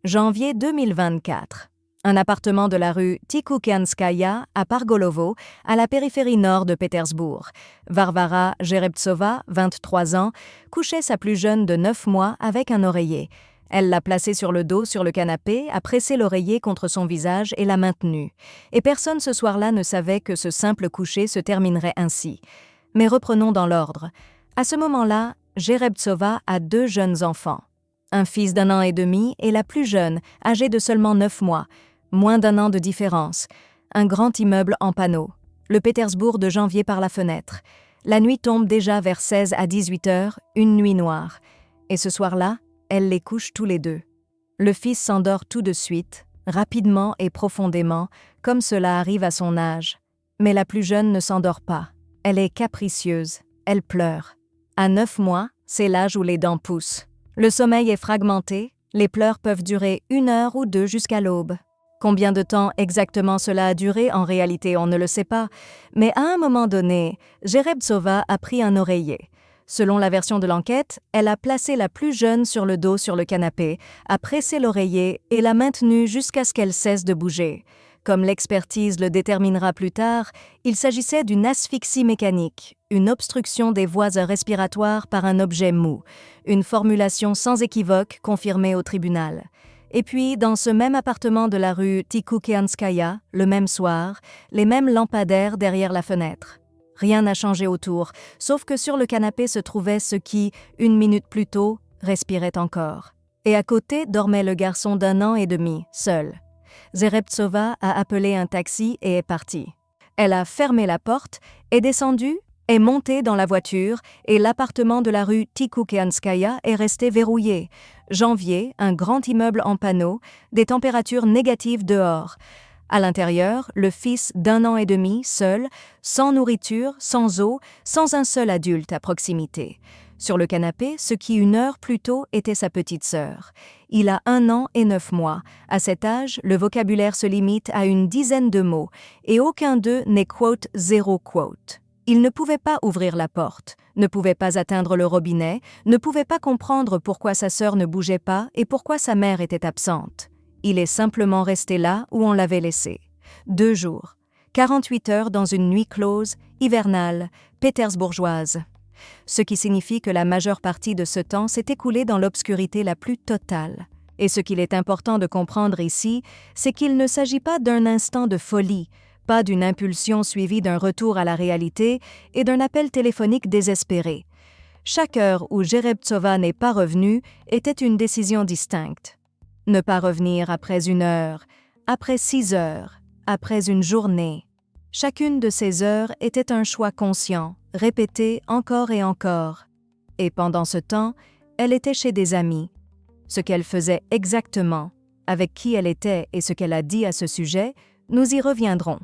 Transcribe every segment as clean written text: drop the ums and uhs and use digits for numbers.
Janvier 2024. Un appartement de la rue Tikhoukhanskaya à Pargolovo, à la périphérie nord de Pétersbourg. Varvara Jerebtsova, 23 ans, couchait sa plus jeune de 9 mois avec un oreiller. Elle l'a placé sur le dos sur le canapé, a pressé l'oreiller contre son visage et l'a maintenu. Et personne ce soir-là ne savait que ce simple coucher se terminerait ainsi. Mais reprenons dans l'ordre. À ce moment-là, Jerebtsova a 2 jeunes enfants. Un fils d'1 an et demi et la plus jeune, âgée de seulement 9 mois. Moins d'1 an de différence. Un grand immeuble en panneaux. Le Pétersbourg de janvier par la fenêtre. La nuit tombe déjà vers 16 à 18 heures, une nuit noire. Et ce soir-là, elle les couche tous les 2. Le fils s'endort tout de suite, rapidement et profondément, comme cela arrive à son âge. Mais la plus jeune ne s'endort pas. Elle est capricieuse, elle pleure. À 9 mois, c'est l'âge où les dents poussent. Le sommeil est fragmenté, les pleurs peuvent durer 1 heure ou 2 jusqu'à l'aube. Combien de temps exactement cela a duré, en réalité on ne le sait pas, mais à un moment donné, Jerebtsova a pris un oreiller. Selon la version de l'enquête, elle a placé la plus jeune sur le dos sur le canapé, a pressé l'oreiller et l'a maintenue jusqu'à ce qu'elle cesse de bouger. Comme l'expertise le déterminera plus tard, il s'agissait d'une asphyxie mécanique, une obstruction des voies respiratoires par un objet mou, une formulation sans équivoque confirmée au tribunal. Et puis, dans ce même appartement de la rue Tikhoukhanskaya, le même soir, les mêmes lampadaires derrière la fenêtre. Rien n'a changé autour, sauf que sur le canapé se trouvait ce qui, 1 minute plus tôt, respirait encore. Et à côté dormait le garçon d'1 an et demi, seul. Jerebtsova a appelé un taxi et est partie. Elle a fermé la porte, est descendue, est montée dans la voiture et l'appartement de la rue Tikhoukhanskaya est resté verrouillé. Janvier, un grand immeuble en panneaux, des températures négatives dehors. À l'intérieur, le fils d'1 an et demi, seul, sans nourriture, sans eau, sans un seul adulte à proximité. Sur le canapé, ce qui 1 heure plus tôt était sa petite sœur. Il a 1 an et 9 mois. À cet âge, le vocabulaire se limite à une dizaine de mots, et aucun d'eux n'est quote zéro quote. Il ne pouvait pas ouvrir la porte, ne pouvait pas atteindre le robinet, ne pouvait pas comprendre pourquoi sa sœur ne bougeait pas et pourquoi sa mère était absente. Il est simplement resté là où on l'avait laissé. 2 jours, 48 heures dans une nuit close, hivernale, pétersbourgeoise. Ce qui signifie que la majeure partie de ce temps s'est écoulée dans l'obscurité la plus totale. Et ce qu'il est important de comprendre ici, c'est qu'il ne s'agit pas d'un instant de folie, pas d'une impulsion suivie d'un retour à la réalité et d'un appel téléphonique désespéré. Chaque heure où Jerebtsova n'est pas revenue était une décision distincte. Ne pas revenir après 1 heure, après 6 heures, après une journée. Chacune de ces heures était un choix conscient, répété encore et encore. Et pendant ce temps, elle était chez des amis. Ce qu'elle faisait exactement, avec qui elle était et ce qu'elle a dit à ce sujet, nous y reviendrons.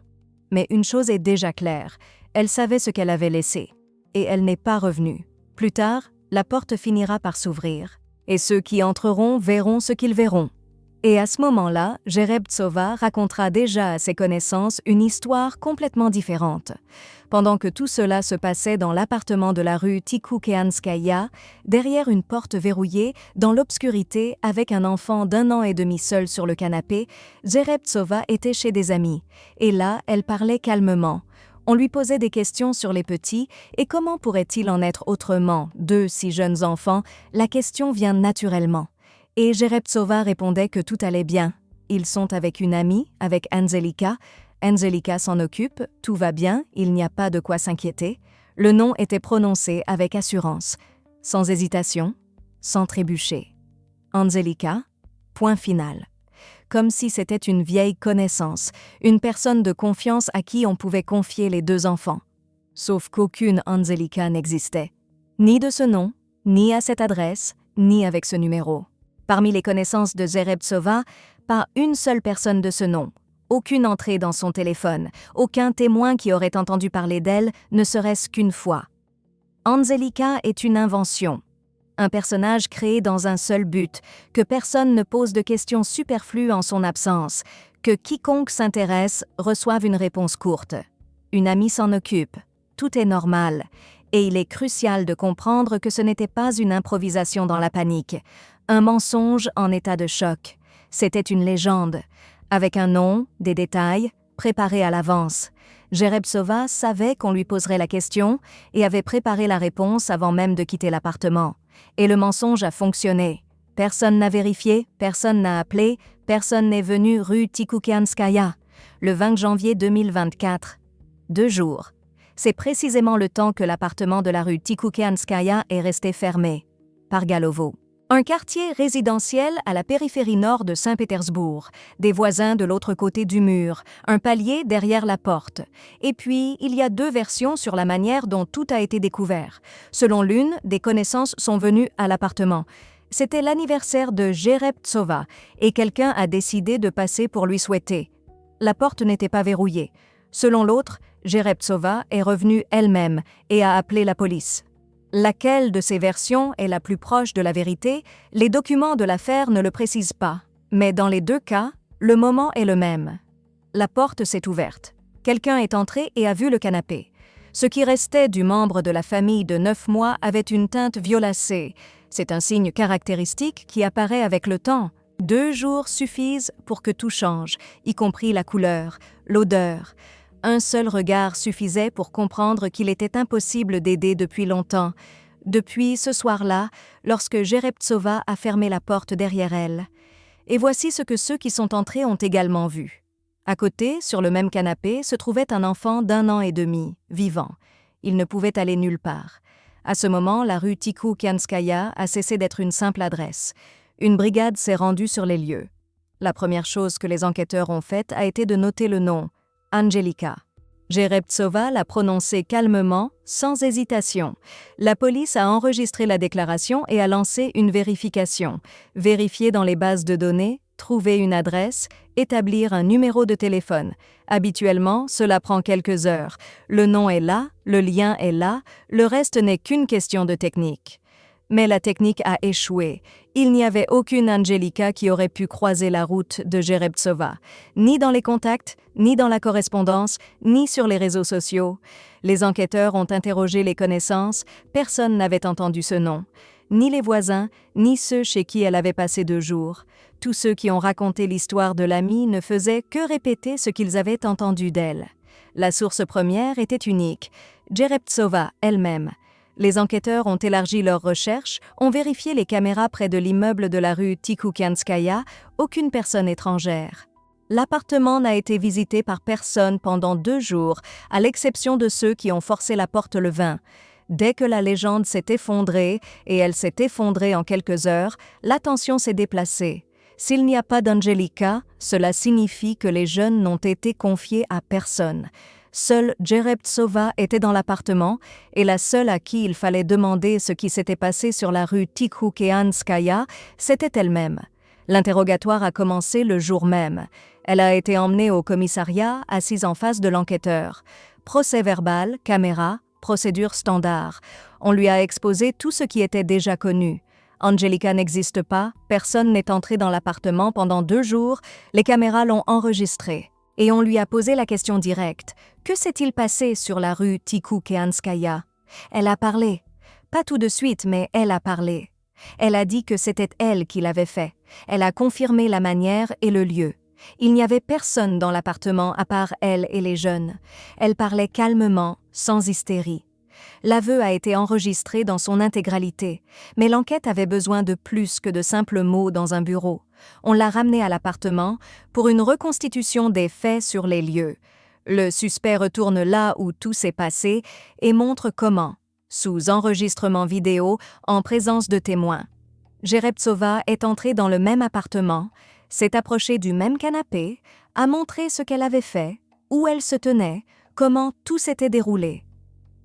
Mais une chose est déjà claire, elle savait ce qu'elle avait laissé, et elle n'est pas revenue. Plus tard, la porte finira par s'ouvrir, et ceux qui entreront verront ce qu'ils verront. Et à ce moment-là, Jerebtsova racontera déjà à ses connaissances une histoire complètement différente. Pendant que tout cela se passait dans l'appartement de la rue Tikhoukhanskaya, derrière une porte verrouillée, dans l'obscurité, avec un enfant d'1 an et demi seul sur le canapé, Jerebtsova était chez des amis. Et là, elle parlait calmement. On lui posait des questions sur les petits, et comment pourrait-il en être autrement, 2 si jeunes enfants, la question vient naturellement. Et Jerebtsova répondait que tout allait bien. Ils sont avec une amie, avec Anzelika. Anzelika s'en occupe, tout va bien, il n'y a pas de quoi s'inquiéter. Le nom était prononcé avec assurance, sans hésitation, sans trébucher. Anzelika, point final. Comme si c'était une vieille connaissance, une personne de confiance à qui on pouvait confier les 2 enfants. Sauf qu'aucune Anzelika n'existait. Ni de ce nom, ni à cette adresse, ni avec ce numéro. Parmi les connaissances de Jerebtsova, pas une seule personne de ce nom, aucune entrée dans son téléphone, aucun témoin qui aurait entendu parler d'elle, ne serait-ce qu'une fois. Anzelika est une invention, un personnage créé dans un seul but, que personne ne pose de questions superflues en son absence, que quiconque s'intéresse reçoive une réponse courte. Une amie s'en occupe, tout est normal, et il est crucial de comprendre que ce n'était pas une improvisation dans la panique, un mensonge en état de choc. C'était une légende, avec un nom, des détails, préparés à l'avance. Jerebtsova savait qu'on lui poserait la question et avait préparé la réponse avant même de quitter l'appartement. Et le mensonge a fonctionné. Personne n'a vérifié, personne n'a appelé, personne n'est venu rue Tikhoukhanskaya, le 20 janvier 2024. 2 jours. C'est précisément le temps que l'appartement de la rue Tikhoukhanskaya est resté fermé. Pargalovo. Un quartier résidentiel à la périphérie nord de Saint-Pétersbourg, des voisins de l'autre côté du mur, un palier derrière la porte. Et puis, il y a 2 versions sur la manière dont tout a été découvert. Selon l'une, des connaissances sont venues à l'appartement. C'était l'anniversaire de Jerebtsova et quelqu'un a décidé de passer pour lui souhaiter. La porte n'était pas verrouillée. Selon l'autre, Jerebtsova est revenue elle-même et a appelé la police. Laquelle de ces versions est la plus proche de la vérité, les documents de l'affaire ne le précisent pas. Mais dans les 2 cas, le moment est le même. La porte s'est ouverte. Quelqu'un est entré et a vu le canapé. Ce qui restait du membre de la famille de 9 mois avait une teinte violacée. C'est un signe caractéristique qui apparaît avec le temps. 2 jours suffisent pour que tout change, y compris la couleur, l'odeur. Un seul regard suffisait pour comprendre qu'il était impossible d'aider depuis longtemps. Depuis ce soir-là, lorsque Jerebtsova a fermé la porte derrière elle. Et voici ce que ceux qui sont entrés ont également vu. À côté, sur le même canapé, se trouvait un enfant d'1 an et demi, vivant. Il ne pouvait aller nulle part. À ce moment, la rue Tikhoukhanskaya a cessé d'être une simple adresse. Une brigade s'est rendue sur les lieux. La première chose que les enquêteurs ont faite a été de noter le nom, Angelika. Jerebtsova l'a prononcé calmement, sans hésitation. La police a enregistré la déclaration et a lancé une vérification. Vérifier dans les bases de données, trouver une adresse, établir un numéro de téléphone. Habituellement, cela prend quelques heures. Le nom est là, le lien est là, le reste n'est qu'une question de technique. Mais la technique a échoué. Il n'y avait aucune Angelika qui aurait pu croiser la route de Jerebtsova, ni dans les contacts, ni dans la correspondance, ni sur les réseaux sociaux. Les enquêteurs ont interrogé les connaissances, personne n'avait entendu ce nom. Ni les voisins, ni ceux chez qui elle avait passé 2 jours. Tous ceux qui ont raconté l'histoire de l'amie ne faisaient que répéter ce qu'ils avaient entendu d'elle. La source première était unique, Jerebtsova elle-même. Les enquêteurs ont élargi leurs recherches, ont vérifié les caméras près de l'immeuble de la rue Tikhoukhanskaya, aucune personne étrangère. L'appartement n'a été visité par personne pendant 2 jours, à l'exception de ceux qui ont forcé la porte le 20. Dès que la légende s'est effondrée, et elle s'est effondrée en quelques heures, l'attention s'est déplacée. S'il n'y a pas d'Angelika, cela signifie que les jeunes n'ont été confiés à personne. Seule Jerebtsova était dans l'appartement et la seule à qui il fallait demander ce qui s'était passé sur la rue Tikhoukhanskaya, c'était elle-même. L'interrogatoire a commencé le jour même. Elle a été emmenée au commissariat, assise en face de l'enquêteur. Procès verbal, caméra, procédure standard. On lui a exposé tout ce qui était déjà connu. Angelika n'existe pas, personne n'est entré dans l'appartement pendant 2 jours, les caméras l'ont enregistré. Et on lui a posé la question directe. Que s'est-il passé sur la rue Tikhoukhanskaya? Elle a parlé. Pas tout de suite, mais elle a parlé. Elle a dit que c'était elle qui l'avait fait. Elle a confirmé la manière et le lieu. Il n'y avait personne dans l'appartement à part elle et les jeunes. Elle parlait calmement, sans hystérie. L'aveu a été enregistré dans son intégralité, mais l'enquête avait besoin de plus que de simples mots dans un bureau. On l'a ramenée à l'appartement pour une reconstitution des faits sur les lieux. Le suspect retourne là où tout s'est passé et montre comment, sous enregistrement vidéo, en présence de témoins. Jerebtsova est entrée dans le même appartement, s'est approchée du même canapé, a montré ce qu'elle avait fait, où elle se tenait, comment tout s'était déroulé.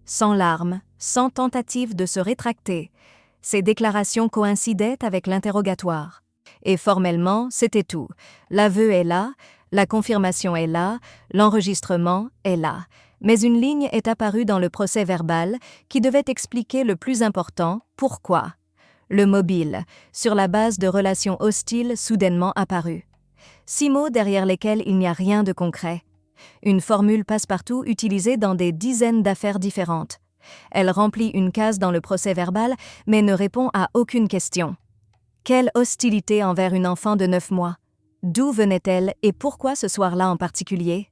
Sans larmes, sans tentative de se rétracter, ces déclarations coïncidaient avec l'interrogatoire. Et formellement, c'était tout. L'aveu est là, la confirmation est là, l'enregistrement est là. Mais une ligne est apparue dans le procès verbal qui devait expliquer le plus important, pourquoi. Le mobile, sur la base de relations hostiles soudainement apparues. 6 mots derrière lesquels il n'y a rien de concret. Une formule passe-partout utilisée dans des dizaines d'affaires différentes. Elle remplit une case dans le procès verbal, mais ne répond à aucune question. Quelle hostilité envers une enfant de 9 mois? D'où venait-elle et pourquoi ce soir-là en particulier?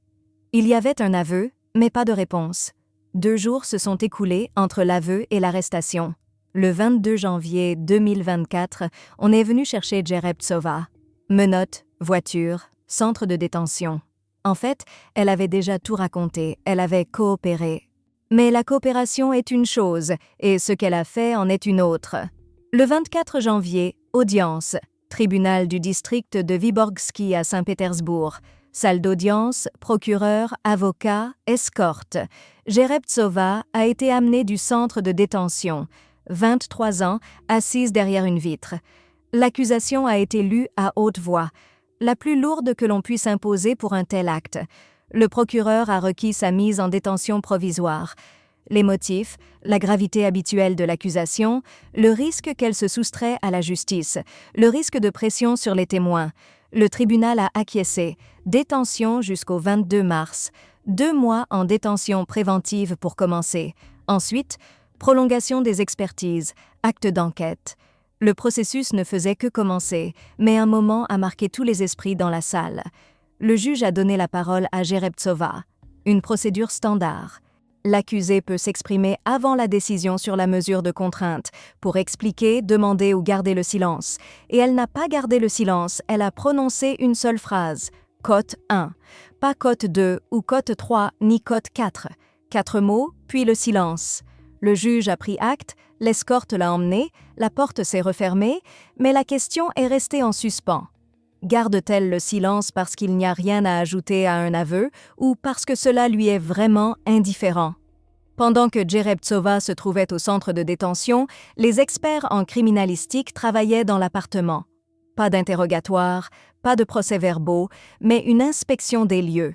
Il y avait un aveu, mais pas de réponse. 2 jours se sont écoulés entre l'aveu et l'arrestation. Le 22 janvier 2024, on est venu chercher Jerebtsova. Menottes, voiture, centre de détention. En fait, elle avait déjà tout raconté, elle avait coopéré. Mais la coopération est une chose, et ce qu'elle a fait en est une autre. Le 24 janvier, audience. Tribunal du district de Vyborgsky à Saint-Pétersbourg. Salle d'audience, procureur, avocat, escorte. Jerebtsova a été amenée du centre de détention. 23 ans, assise derrière une vitre. L'accusation a été lue à haute voix, la plus lourde que l'on puisse imposer pour un tel acte. Le procureur a requis sa mise en détention provisoire. Les motifs, la gravité habituelle de l'accusation, le risque qu'elle se soustrait à la justice, le risque de pression sur les témoins. Le tribunal a acquiescé. Détention jusqu'au 22 mars. 2 mois en détention préventive pour commencer. Ensuite, prolongation des expertises, acte d'enquête. Le processus ne faisait que commencer, mais un moment a marqué tous les esprits dans la salle. Le juge a donné la parole à Jerebtsova. Une procédure standard. L'accusé peut s'exprimer avant la décision sur la mesure de contrainte, pour expliquer, demander ou garder le silence. Et elle n'a pas gardé le silence, elle a prononcé une seule phrase. Cote 1. Pas cote 2 ou cote 3 ni cote 4. 4 mots, puis le silence. Le juge a pris acte, l'escorte l'a emmené, la porte s'est refermée, mais la question est restée en suspens. Garde-t-elle le silence parce qu'il n'y a rien à ajouter à un aveu ou parce que cela lui est vraiment indifférent? Pendant que Jerebtsova se trouvait au centre de détention, les experts en criminalistique travaillaient dans l'appartement. Pas d'interrogatoire, pas de procès-verbaux, mais une inspection des lieux.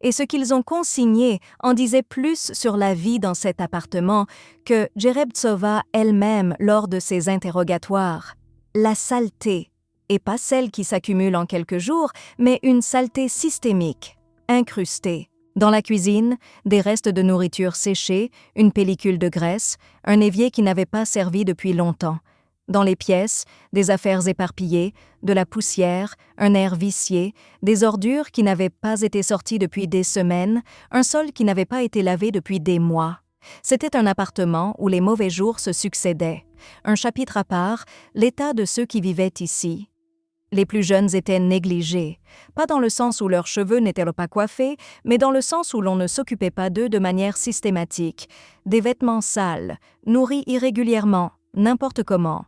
Et ce qu'ils ont consigné en disait plus sur la vie dans cet appartement que Jerebtsova elle-même lors de ses interrogatoires. La saleté. Et pas celle qui s'accumule en quelques jours, mais une saleté systémique, incrustée. Dans la cuisine, des restes de nourriture séchée, une pellicule de graisse, un évier qui n'avait pas servi depuis longtemps. Dans les pièces, des affaires éparpillées, de la poussière, un air vicié, des ordures qui n'avaient pas été sorties depuis des semaines, un sol qui n'avait pas été lavé depuis des mois. C'était un appartement où les mauvais jours se succédaient. Un chapitre à part, l'état de ceux qui vivaient ici. Les plus jeunes étaient négligés, pas dans le sens où leurs cheveux n'étaient pas coiffés, mais dans le sens où l'on ne s'occupait pas d'eux de manière systématique. Des vêtements sales, nourris irrégulièrement, n'importe comment.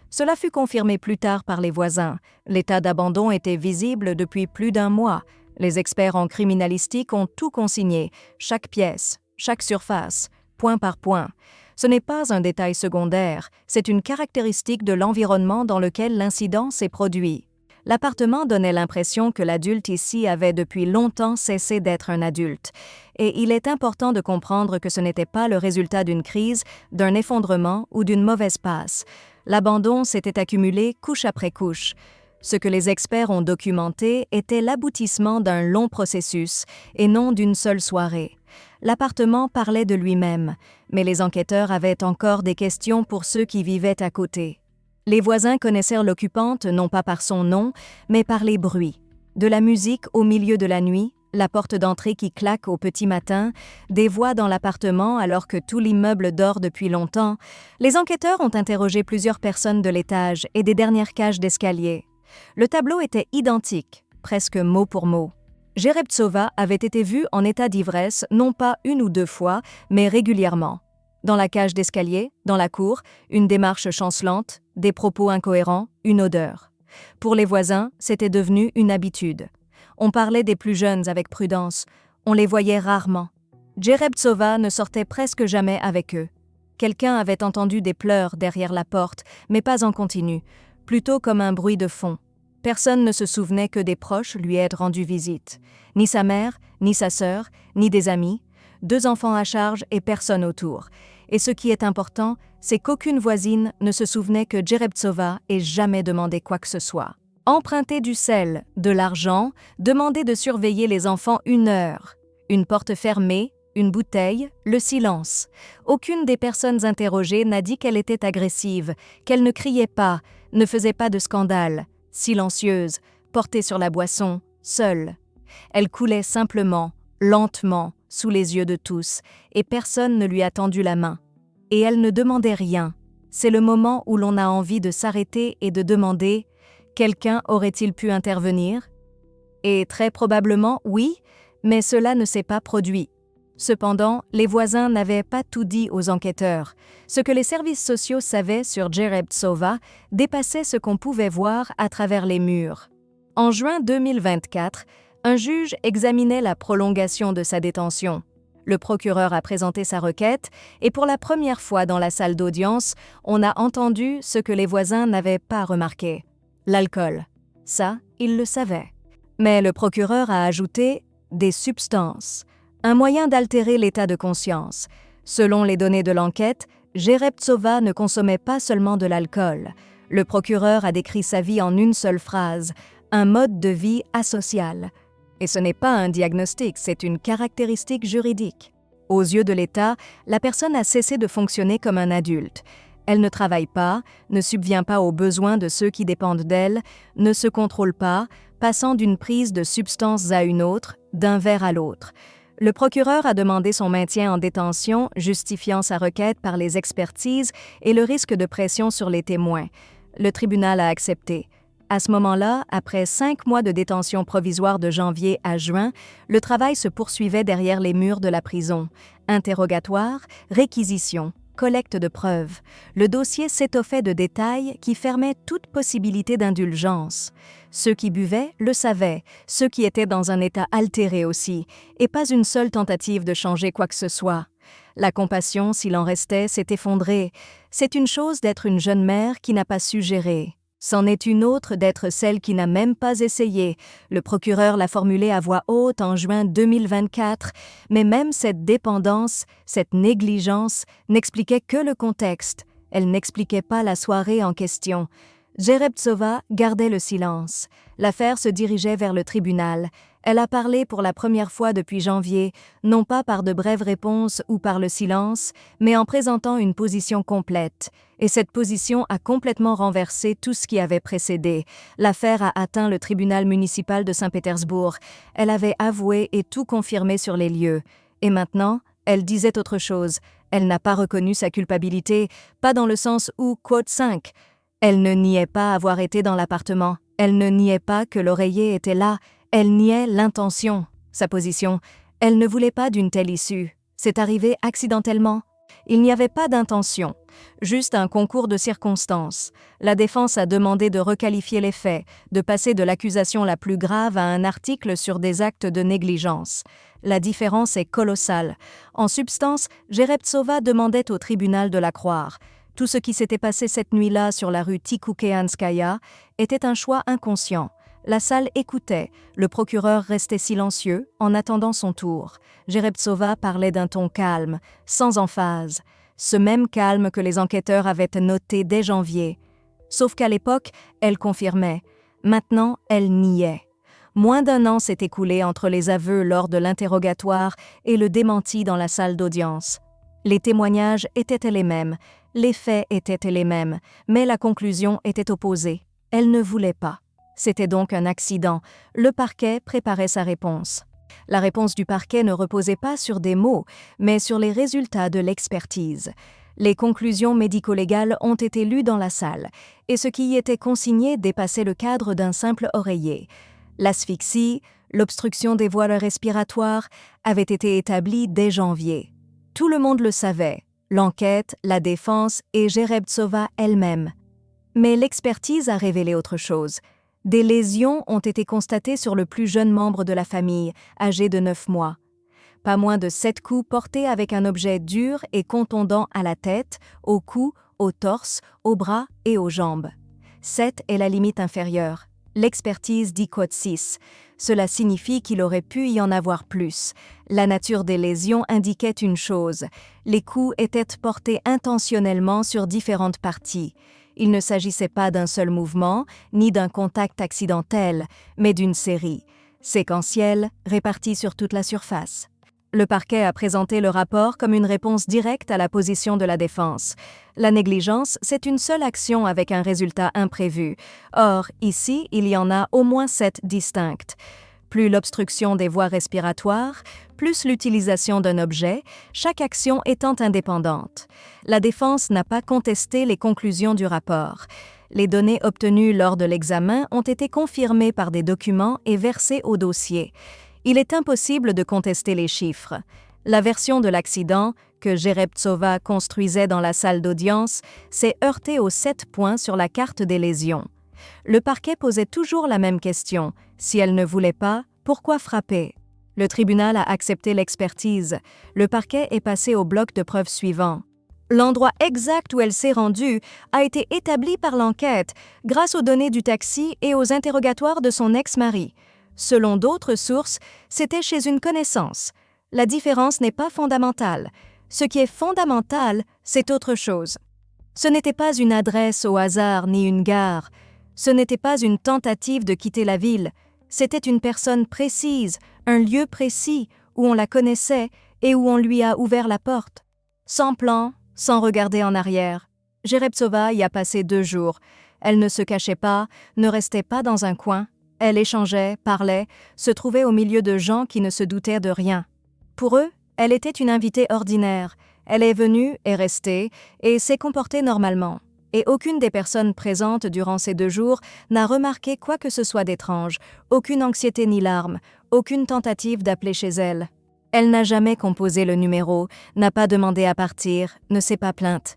Cela fut confirmé plus tard par les voisins. L'état d'abandon était visible depuis plus d'1 mois. Les experts en criminalistique ont tout consigné, chaque pièce, chaque surface, point par point. Ce n'est pas un détail secondaire, c'est une caractéristique de l'environnement dans lequel l'incident s'est produit. L'appartement donnait l'impression que l'adulte ici avait depuis longtemps cessé d'être un adulte. Et il est important de comprendre que ce n'était pas le résultat d'une crise, d'un effondrement ou d'une mauvaise passe. L'abandon s'était accumulé couche après couche. Ce que les experts ont documenté était l'aboutissement d'un long processus et non d'une seule soirée. L'appartement parlait de lui-même, mais les enquêteurs avaient encore des questions pour ceux qui vivaient à côté. Les voisins connaissèrent l'occupante non pas par son nom, mais par les bruits. De la musique au milieu de la nuit, la porte d'entrée qui claque au petit matin, des voix dans l'appartement alors que tout l'immeuble dort depuis longtemps. Les enquêteurs ont interrogé plusieurs personnes de l'étage et des dernières cages d'escalier. Le tableau était identique, presque mot pour mot. Jerebtsova avait été vue en état d'ivresse non pas 1 ou 2 fois, mais régulièrement. Dans la cage d'escalier, dans la cour, une démarche chancelante, des propos incohérents, une odeur. Pour les voisins, c'était devenu une habitude. On parlait des plus jeunes avec prudence, on les voyait rarement. Jerebtsova ne sortait presque jamais avec eux. Quelqu'un avait entendu des pleurs derrière la porte, mais pas en continu, plutôt comme un bruit de fond. Personne ne se souvenait que des proches lui aient rendu visite. Ni sa mère, ni sa sœur, ni des amis. 2 enfants à charge et personne autour. Et ce qui est important, c'est qu'aucune voisine ne se souvenait que Jerebtsova ait jamais demandé quoi que ce soit. Emprunter du sel, de l'argent, demander de surveiller les enfants 1 heure. Une porte fermée, une bouteille, le silence. Aucune des personnes interrogées n'a dit qu'elle était agressive, qu'elle ne criait pas, ne faisait pas de scandale. Silencieuse, portée sur la boisson, seule. Elle coulait simplement, lentement, sous les yeux de tous, et personne ne lui a tendu la main. Et elle ne demandait rien. C'est le moment où l'on a envie de s'arrêter et de demander « Quelqu'un aurait-il pu intervenir ?» Et très probablement, oui, mais cela ne s'est pas produit. Cependant, les voisins n'avaient pas tout dit aux enquêteurs. Ce que les services sociaux savaient sur Jerebtsova dépassait ce qu'on pouvait voir à travers les murs. En juin 2024, un juge examinait la prolongation de sa détention. Le procureur a présenté sa requête et pour la première fois dans la salle d'audience, on a entendu ce que les voisins n'avaient pas remarqué. L'alcool. Ça, ils le savaient. Mais le procureur a ajouté « des substances », un moyen d'altérer l'état de conscience. Selon les données de l'enquête, Jerebtsova ne consommait pas seulement de l'alcool. Le procureur a décrit sa vie en une seule phrase « un mode de vie asocial ». Et ce n'est pas un diagnostic, c'est une caractéristique juridique. Aux yeux de l'État, la personne a cessé de fonctionner comme un adulte. Elle ne travaille pas, ne subvient pas aux besoins de ceux qui dépendent d'elle, ne se contrôle pas, passant d'une prise de substance à une autre, d'un verre à l'autre. Le procureur a demandé son maintien en détention, justifiant sa requête par les expertises et le risque de pression sur les témoins. Le tribunal a accepté. À ce moment-là, après 5 mois de détention provisoire de janvier à juin, le travail se poursuivait derrière les murs de la prison. Interrogatoire, réquisition, collecte de preuves. Le dossier s'étoffait de détails qui fermaient toute possibilité d'indulgence. Ceux qui buvaient le savaient, ceux qui étaient dans un état altéré aussi, et pas une seule tentative de changer quoi que ce soit. La compassion, s'il en restait, s'est effondrée. C'est une chose d'être une jeune mère qui n'a pas su gérer. C'en est une autre d'être celle qui n'a même pas essayé. Le procureur l'a formulé à voix haute en juin 2024, mais même cette dépendance, cette négligence, n'expliquait que le contexte. Elle n'expliquait pas la soirée en question. Jerebtsova gardait le silence. L'affaire se dirigeait vers le tribunal. Elle a parlé pour la première fois depuis janvier, non pas par de brèves réponses ou par le silence, mais en présentant une position complète. Et cette position a complètement renversé tout ce qui avait précédé. L'affaire a atteint le tribunal municipal de Saint-Pétersbourg. Elle avait avoué et tout confirmé sur les lieux. Et maintenant, elle disait autre chose. Elle n'a pas reconnu sa culpabilité, pas dans le sens où, quote 5, elle ne niait pas avoir été dans l'appartement. Elle ne niait pas que l'oreiller était là. Elle niait l'intention, sa position. Elle ne voulait pas d'une telle issue. C'est arrivé accidentellement. Il n'y avait pas d'intention, juste un concours de circonstances. La défense a demandé de requalifier les faits, de passer de l'accusation la plus grave à un article sur des actes de négligence. La différence est colossale. En substance, Jerebtsova demandait au tribunal de la croire. Tout ce qui s'était passé cette nuit-là sur la rue Tikhoukhéanskaïa était un choix inconscient. La salle écoutait, le procureur restait silencieux en attendant son tour. Jerebtsova parlait d'un ton calme, sans emphase, ce même calme que les enquêteurs avaient noté dès janvier. Sauf qu'à l'époque, elle confirmait. Maintenant, elle niait. Moins d'1 an s'est écoulé entre les aveux lors de l'interrogatoire et le démenti dans la salle d'audience. Les témoignages étaient les mêmes, les faits étaient les mêmes, mais la conclusion était opposée. Elle ne voulait pas. C'était donc un accident. Le parquet préparait sa réponse. La réponse du parquet ne reposait pas sur des mots, mais sur les résultats de l'expertise. Les conclusions médico-légales ont été lues dans la salle, et ce qui y était consigné dépassait le cadre d'un simple oreiller. L'asphyxie, l'obstruction des voies respiratoires avaient été établies dès janvier. Tout le monde le savait, l'enquête, la défense et Jerebtsova elle-même. Mais l'expertise a révélé autre chose. Des lésions ont été constatées sur le plus jeune membre de la famille, âgé de 9 mois. Pas moins de 7 coups portés avec un objet dur et contondant à la tête, au cou, au torse, aux bras et aux jambes. 7 est la limite inférieure. L'expertise dit code 6. Cela signifie qu'il aurait pu y en avoir plus. La nature des lésions indiquait une chose. Les coups étaient portés intentionnellement sur différentes parties. Il ne s'agissait pas d'un seul mouvement, ni d'un contact accidentel, mais d'une série, séquentielle, répartie sur toute la surface. Le parquet a présenté le rapport comme une réponse directe à la position de la défense. La négligence, c'est une seule action avec un résultat imprévu. Or, ici, il y en a au moins 7 distinctes. Plus l'obstruction des voies respiratoires, plus l'utilisation d'un objet, chaque action étant indépendante. La défense n'a pas contesté les conclusions du rapport. Les données obtenues lors de l'examen ont été confirmées par des documents et versées au dossier. Il est impossible de contester les chiffres. La version de l'accident, que Jerebtsova construisait dans la salle d'audience, s'est heurtée aux 7 points sur la carte des lésions. Le parquet posait toujours la même question. Si elle ne voulait pas, pourquoi frapper? Le tribunal a accepté l'expertise. Le parquet est passé au bloc de preuves suivant. L'endroit exact où elle s'est rendue a été établi par l'enquête grâce aux données du taxi et aux interrogatoires de son ex-mari. Selon d'autres sources, c'était chez une connaissance. La différence n'est pas fondamentale. Ce qui est fondamental, c'est autre chose. Ce n'était pas une adresse au hasard ni une gare. Ce n'était pas une tentative de quitter la ville. C'était une personne précise, un lieu précis où on la connaissait et où on lui a ouvert la porte. Sans plan, sans regarder en arrière. Jerebtsova y a passé 2 jours. Elle ne se cachait pas, ne restait pas dans un coin. Elle échangeait, parlait, se trouvait au milieu de gens qui ne se doutaient de rien. Pour eux, elle était une invitée ordinaire. Elle est venue, est restée, et s'est comportée normalement. Et aucune des personnes présentes durant ces 2 jours n'a remarqué quoi que ce soit d'étrange, aucune anxiété ni larmes, aucune tentative d'appeler chez elle. Elle n'a jamais composé le numéro, n'a pas demandé à partir, ne s'est pas plainte.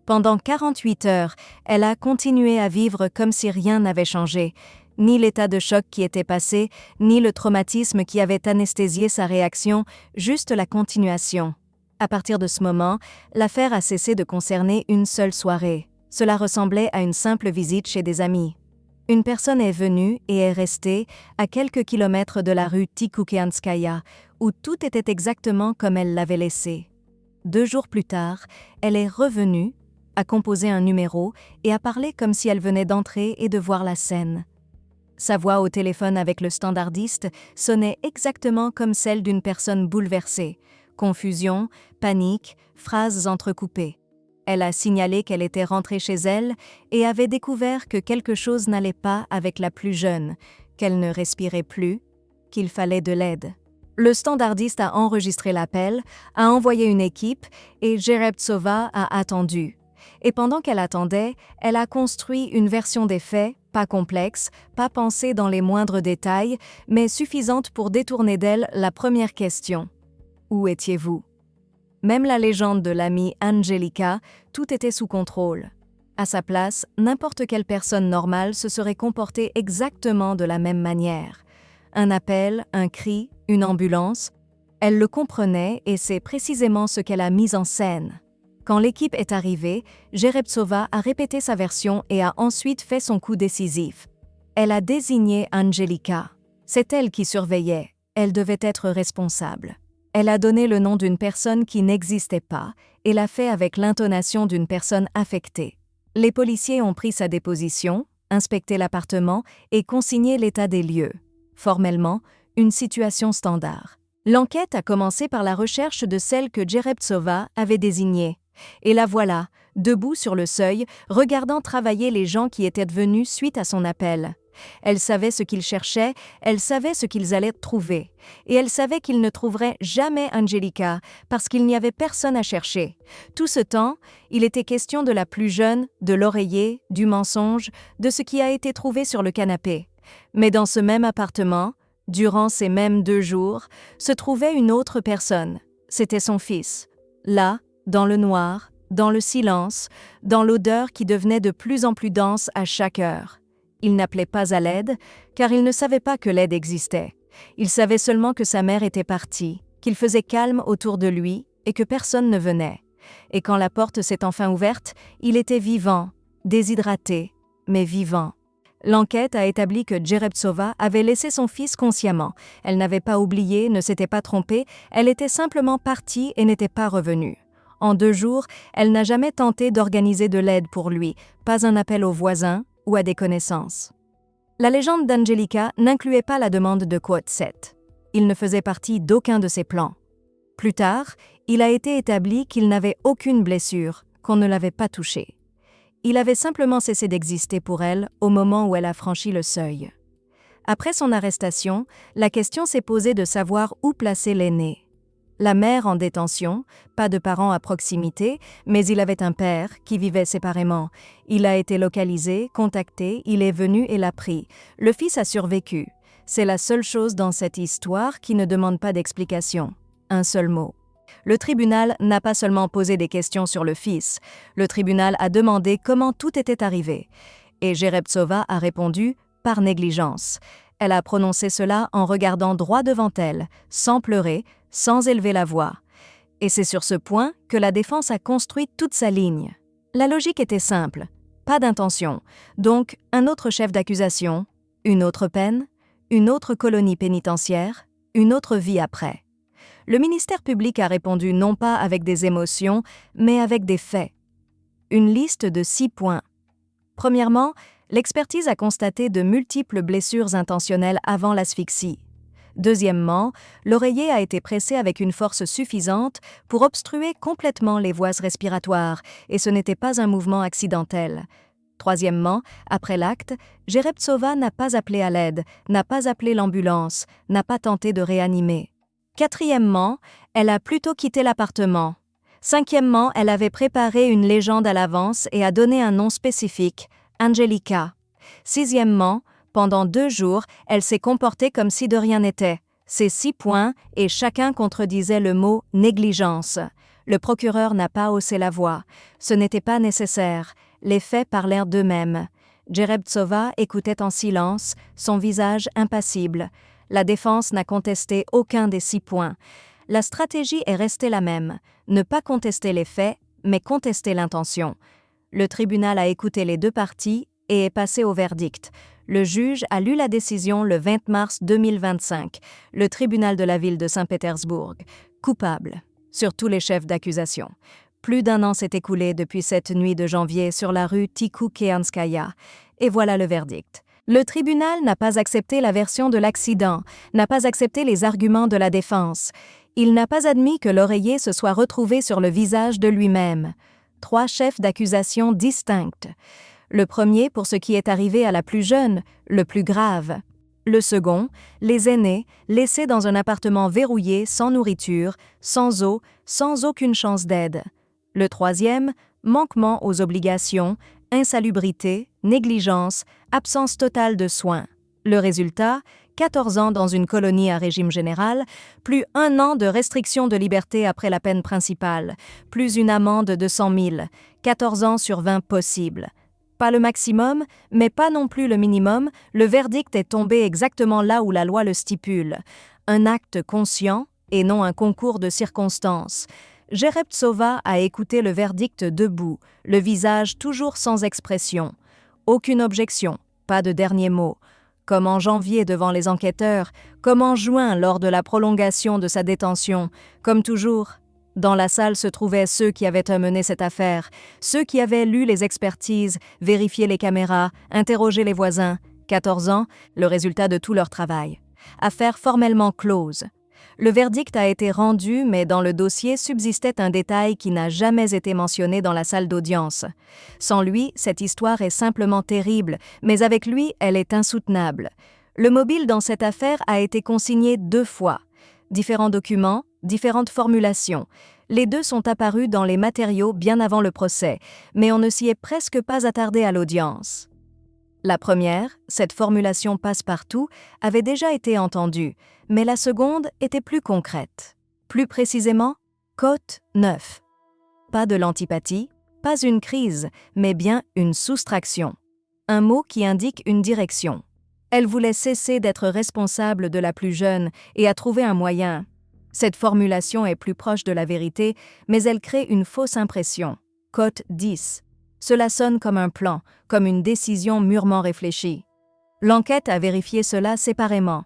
Pendant 48 heures, elle a continué à vivre comme si rien n'avait changé. Ni l'état de choc qui était passé, ni le traumatisme qui avait anesthésié sa réaction, juste la continuation. À partir de ce moment, l'affaire a cessé de concerner une seule soirée. Cela ressemblait à une simple visite chez des amis. Une personne est venue et est restée à quelques kilomètres de la rue Tikhoukhanskaya, où tout était exactement comme elle l'avait laissé. 2 jours plus tard, elle est revenue, a composé un numéro et a parlé comme si elle venait d'entrer et de voir la scène. Sa voix au téléphone avec le standardiste sonnait exactement comme celle d'une personne bouleversée. Confusion, panique, phrases entrecoupées. Elle a signalé qu'elle était rentrée chez elle et avait découvert que quelque chose n'allait pas avec la plus jeune, qu'elle ne respirait plus, qu'il fallait de l'aide. Le standardiste a enregistré l'appel, a envoyé une équipe et Jerebtsova a attendu. Et pendant qu'elle attendait, elle a construit une version des faits, pas complexe, pas pensée dans les moindres détails, mais suffisante pour détourner d'elle la première question. Où étiez-vous? Même la légende de l'amie Angelika, tout était sous contrôle. À sa place, n'importe quelle personne normale se serait comportée exactement de la même manière. Un appel, un cri, une ambulance. Elle le comprenait et c'est précisément ce qu'elle a mis en scène. Quand l'équipe est arrivée, Jerebtsova a répété sa version et a ensuite fait son coup décisif. Elle a désigné Angelika. C'est elle qui surveillait. Elle devait être responsable. Elle a donné le nom d'une personne qui n'existait pas et l'a fait avec l'intonation d'une personne affectée. Les policiers ont pris sa déposition, inspecté l'appartement et consigné l'état des lieux. Formellement, une situation standard. L'enquête a commencé par la recherche de celle que Jerebtsova avait désignée. Et la voilà, debout sur le seuil, regardant travailler les gens qui étaient venus suite à son appel. Elle savait ce qu'ils cherchaient, elle savait ce qu'ils allaient trouver. Et elle savait qu'ils ne trouveraient jamais Angelika, parce qu'il n'y avait personne à chercher. Tout ce temps, il était question de la plus jeune, de l'oreiller, du mensonge, de ce qui a été trouvé sur le canapé. Mais dans ce même appartement, durant ces mêmes 2 jours, se trouvait une autre personne. C'était son fils. Là, dans le noir, dans le silence, dans l'odeur qui devenait de plus en plus dense à chaque heure. Il n'appelait pas à l'aide, car il ne savait pas que l'aide existait. Il savait seulement que sa mère était partie, qu'il faisait calme autour de lui et que personne ne venait. Et quand la porte s'est enfin ouverte, il était vivant, déshydraté, mais vivant. L'enquête a établi que Jerebtsova avait laissé son fils consciemment. Elle n'avait pas oublié, ne s'était pas trompée, elle était simplement partie et n'était pas revenue. En 2 jours, elle n'a jamais tenté d'organiser de l'aide pour lui, pas un appel aux voisins ou à des connaissances. La légende d'Angelika n'incluait pas la demande de Quote 7. Il ne faisait partie d'aucun de ses plans. Plus tard, il a été établi qu'il n'avait aucune blessure, qu'on ne l'avait pas touché. Il avait simplement cessé d'exister pour elle au moment où elle a franchi le seuil. Après son arrestation, la question s'est posée de savoir où placer l'aîné. La mère en détention, pas de parents à proximité, mais il avait un père qui vivait séparément. Il a été localisé, contacté, il est venu et l'a pris. Le fils a survécu. C'est la seule chose dans cette histoire qui ne demande pas d'explication. Un seul mot. Le tribunal n'a pas seulement posé des questions sur le fils, le tribunal a demandé comment tout était arrivé. Et Jerebtsova a répondu « par négligence ». Elle a prononcé cela en regardant droit devant elle, sans pleurer, sans élever la voix. Et c'est sur ce point que la défense a construit toute sa ligne. La logique était simple, pas d'intention, donc un autre chef d'accusation, une autre peine, une autre colonie pénitentiaire, une autre vie après. Le ministère public a répondu non pas avec des émotions, mais avec des faits. Une liste de 6 points. Premièrement, l'expertise a constaté de multiples blessures intentionnelles avant l'asphyxie. Deuxièmement, l'oreiller a été pressé avec une force suffisante pour obstruer complètement les voies respiratoires, et ce n'était pas un mouvement accidentel. Troisièmement, après l'acte, Jerebtsova n'a pas appelé à l'aide, n'a pas appelé l'ambulance, n'a pas tenté de réanimer. Quatrièmement, elle a plutôt quitté l'appartement. Cinquièmement, elle avait préparé une légende à l'avance et a donné un nom spécifique, Angelica. Sixièmement, pendant 2 jours, elle s'est comportée comme si de rien n'était. Ces 6 points, et chacun contredisait le mot « négligence ». Le procureur n'a pas haussé la voix. Ce n'était pas nécessaire. Les faits parlèrent d'eux-mêmes. Jerebtsova écoutait en silence, son visage impassible. La défense n'a contesté aucun des 6 points. La stratégie est restée la même, ne pas contester les faits, mais contester l'intention. Le tribunal a écouté les 2 parties et est passé au verdict. Le juge a lu la décision le 20 mars 2025. Le tribunal de la ville de Saint-Pétersbourg. Coupable. Sur tous les chefs d'accusation. Plus d'1 an s'est écoulé depuis cette nuit de janvier sur la rue Tikhoukhéanskaïa. Et voilà le verdict. Le tribunal n'a pas accepté la version de l'accident, n'a pas accepté les arguments de la défense. Il n'a pas admis que l'oreiller se soit retrouvé sur le visage de lui-même. 3 chefs d'accusation distincts. Le premier pour ce qui est arrivé à la plus jeune, le plus grave. Le second, les aînés, laissés dans un appartement verrouillé, sans nourriture, sans eau, sans aucune chance d'aide. Le troisième, manquement aux obligations, insalubrité, négligence, absence totale de soins. Le résultat, 14 ans dans une colonie à régime général, plus 1 an de restriction de liberté après la peine principale, plus une amende de 100 000, 14 ans sur 20 possibles. Pas le maximum, mais pas non plus le minimum, le verdict est tombé exactement là où la loi le stipule. Un acte conscient et non un concours de circonstances. Jerebtsova a écouté le verdict debout, le visage toujours sans expression. Aucune objection, pas de dernier mot. Comme en janvier devant les enquêteurs, comme en juin lors de la prolongation de sa détention, comme toujours. Dans la salle se trouvaient ceux qui avaient amené cette affaire, ceux qui avaient lu les expertises, vérifié les caméras, interrogé les voisins. 14 ans, le résultat de tout leur travail. Affaire formellement close. Le verdict a été rendu, mais dans le dossier subsistait un détail qui n'a jamais été mentionné dans la salle d'audience. Sans lui, cette histoire est simplement terrible, mais avec lui, elle est insoutenable. Le mobile dans cette affaire a été consigné 2 fois. Différents documents, différentes formulations. Les 2 sont apparus dans les matériaux bien avant le procès, mais on ne s'y est presque pas attardé à l'audience. La première, cette formulation passe-partout, avait déjà été entendue, mais la seconde était plus concrète. Plus précisément, côte 9. Pas de l'antipathie, pas une crise, mais bien une soustraction. Un mot qui indique une direction. Elle voulait cesser d'être responsable de la plus jeune et a trouvé un moyen. Cette formulation est plus proche de la vérité, mais elle crée une fausse impression. Côte 10. Cela sonne comme un plan, comme une décision mûrement réfléchie. L'enquête a vérifié cela séparément.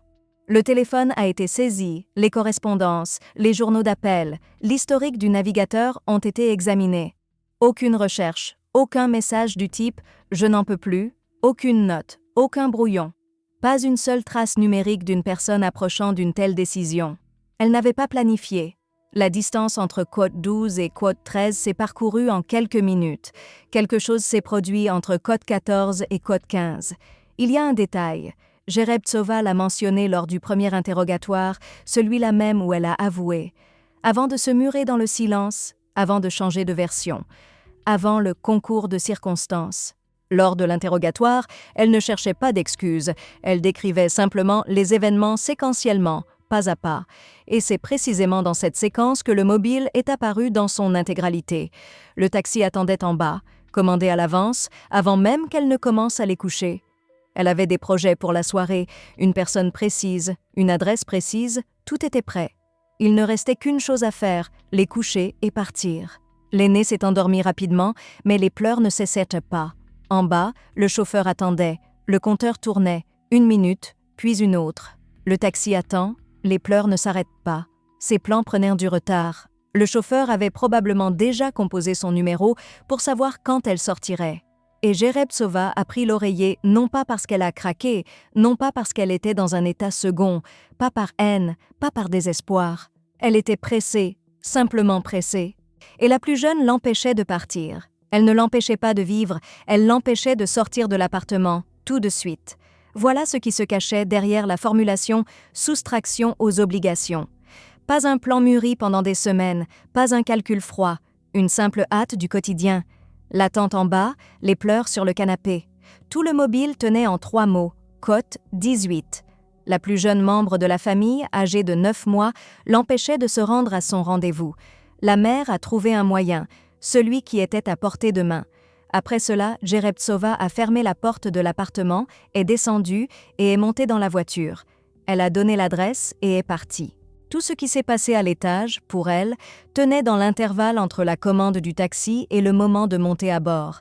Le téléphone a été saisi, les correspondances, les journaux d'appel, l'historique du navigateur ont été examinés. Aucune recherche, aucun message du type « je n'en peux plus », aucune note, aucun brouillon. Pas une seule trace numérique d'une personne approchant d'une telle décision. Elle n'avait pas planifié. La distance entre côte 12 et côte 13 s'est parcourue en quelques minutes. Quelque chose s'est produit entre côte 14 et côte 15. Il y a un détail. Jerebtsova l'a mentionné lors du premier interrogatoire, celui-là même où elle a avoué. Avant de se murer dans le silence, avant de changer de version, avant le concours de circonstances. Lors de l'interrogatoire, elle ne cherchait pas d'excuses, elle décrivait simplement les événements séquentiellement, pas à pas. Et c'est précisément dans cette séquence que le mobile est apparu dans son intégralité. Le taxi attendait en bas, commandé à l'avance, avant même qu'elle ne commence à les coucher. Elle avait des projets pour la soirée, une personne précise, une adresse précise, tout était prêt. Il ne restait qu'une chose à faire, les coucher et partir. L'aîné s'est endormi rapidement, mais les pleurs ne cessaient pas. En bas, le chauffeur attendait, le compteur tournait, 1 minute, puis une autre. Le taxi attend, les pleurs ne s'arrêtent pas. Ses plans prenaient du retard. Le chauffeur avait probablement déjà composé son numéro pour savoir quand elle sortirait. Et Jerebtsova a pris l'oreiller non pas parce qu'elle a craqué, non pas parce qu'elle était dans un état second, pas par haine, pas par désespoir. Elle était pressée, simplement pressée. Et la plus jeune l'empêchait de partir. Elle ne l'empêchait pas de vivre, elle l'empêchait de sortir de l'appartement, tout de suite. Voilà ce qui se cachait derrière la formulation « soustraction aux obligations ». Pas un plan mûri pendant des semaines, pas un calcul froid, une simple hâte du quotidien. L'attente en bas, les pleurs sur le canapé. Tout le mobile tenait en 3 mots, côte 18. La plus jeune membre de la famille, âgée de 9 mois, l'empêchait de se rendre à son rendez-vous. La mère a trouvé un moyen, celui qui était à portée de main. Après cela, Jerebtsova a fermé la porte de l'appartement, est descendue et est montée dans la voiture. Elle a donné l'adresse et est partie. Tout ce qui s'est passé à l'étage, pour elle, tenait dans l'intervalle entre la commande du taxi et le moment de monter à bord.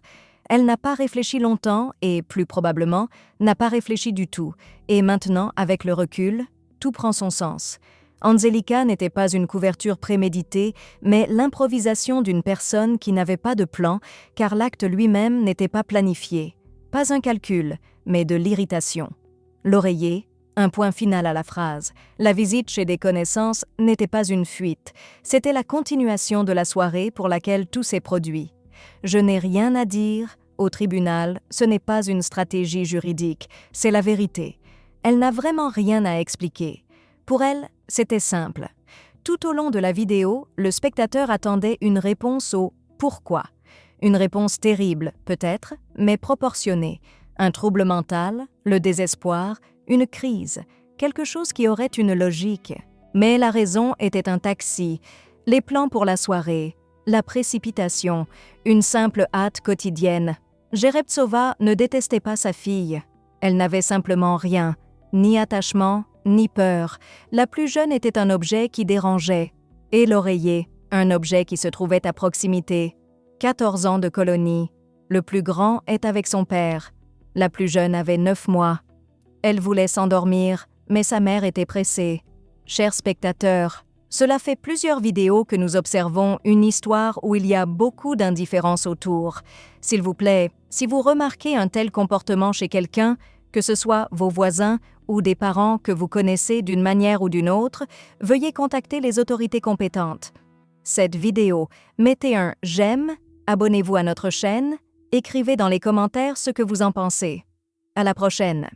Elle n'a pas réfléchi longtemps et, plus probablement, n'a pas réfléchi du tout. Et maintenant, avec le recul, tout prend son sens. Anzelika n'était pas une couverture préméditée, mais l'improvisation d'une personne qui n'avait pas de plan, car l'acte lui-même n'était pas planifié. Pas un calcul, mais de l'irritation. L'oreiller, un point final à la phrase. La visite chez des connaissances n'était pas une fuite, c'était la continuation de la soirée pour laquelle tout s'est produit. Je n'ai rien à dire, au tribunal, ce n'est pas une stratégie juridique, c'est la vérité. Elle n'a vraiment rien à expliquer. Pour elle, c'était simple. Tout au long de la vidéo, le spectateur attendait une réponse au « pourquoi ». Une réponse terrible, peut-être, mais proportionnée. Un trouble mental, le désespoir, une crise, quelque chose qui aurait une logique. Mais la raison était un taxi, les plans pour la soirée, la précipitation, une simple hâte quotidienne. Jerebtsova ne détestait pas sa fille. Elle n'avait simplement rien, ni attachement, ni peur. La plus jeune était un objet qui dérangeait. Et l'oreiller, un objet qui se trouvait à proximité. 14 ans de colonie. Le plus grand est avec son père. La plus jeune avait 9 mois. Elle voulait s'endormir, mais sa mère était pressée. Chers spectateurs, cela fait plusieurs vidéos que nous observons une histoire où il y a beaucoup d'indifférence autour. S'il vous plaît, si vous remarquez un tel comportement chez quelqu'un, que ce soit vos voisins ou des parents que vous connaissez d'une manière ou d'une autre, veuillez contacter les autorités compétentes. Cette vidéo, mettez un « j'aime », abonnez-vous à notre chaîne, écrivez dans les commentaires ce que vous en pensez. À la prochaine.